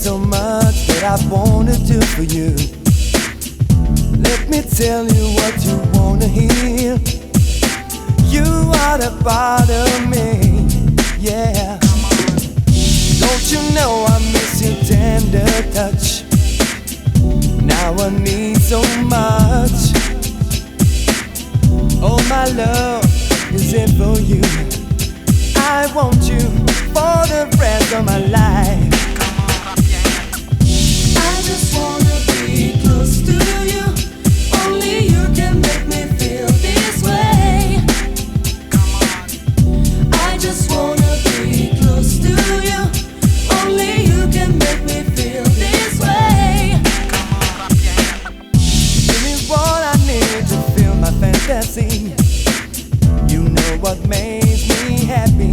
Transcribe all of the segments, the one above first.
so much that I wanna do for you. Let me tell you what you wanna hear. You are the part of me, yeah. Don't you know I miss your tender touch? Now I need so much. Oh, my love is it for you. I want you for the rest of my life. I just wanna be close to you. Only you can make me feel this way. I just wanna be close to you. Only you can make me feel this way. Give me what I need to feel my fantasy. You know what makes me happy.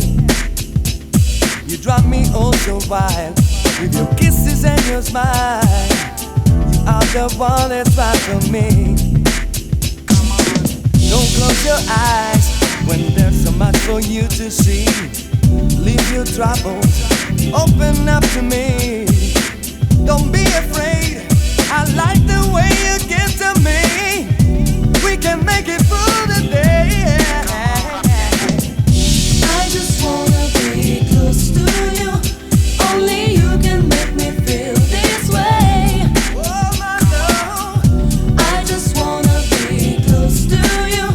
You drive me oh so wild with your kisses and your smile. You are the one that's right for me. Don't close your eyes when there's so much for you to see. Leave your troubles, open up to me. Don't be afraid, I like the way you get to me. We can make it through the day. I just wanna be close to you. Only you can make me feel this way. Oh my love, I just wanna be close to you.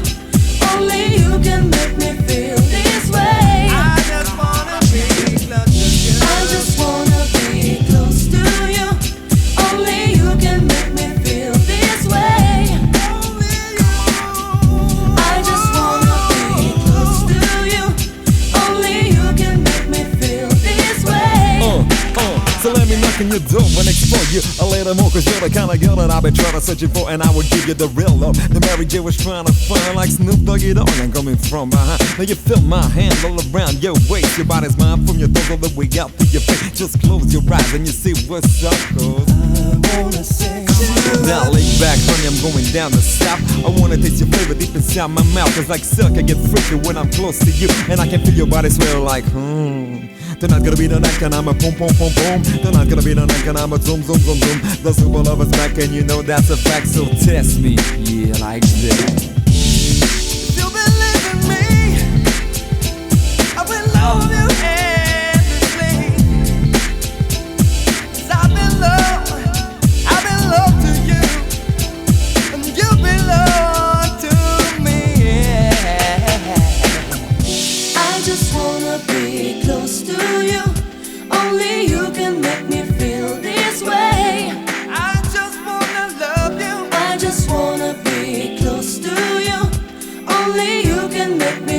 Only you can make me feel this way. I just wanna be close to you. I just wanna be close to you. Only you can make me feel this way. Only you. I just wanna be close to you. Only you can make me feel this way. So let me knock on your door and explore you a little more, cause you're the kind of girl that I've been trying to search for, and I would give you the real love. The Mary J was trying to find like Snoop Doggy Dogg. I'm coming from behind. Now you feel my hand all around your waist. Your body's mine from your toes all the way out to your face. Just close your eyes and you see what's up, cause I wanna say to you. now lay back, honey, I'm going down the south. I wanna taste your flavor deep inside my mouth. Cause like silk, I get freaky when I'm close to you, and I can feel your body swell like Tonight gonna be the night and I'm a boom boom boom boom. Tonight gonna be the night and I'm a zoom zoom zoom zoom. The super lover's back and you know that's a fact. So test me, yeah, like that. You believe in me, I will love you endlessly. 'Cause I belong to you, and you belong to me. I just wanna be close to you. Only you can make me feel this way. I just wanna love you. I just wanna be close to you. Only you can make me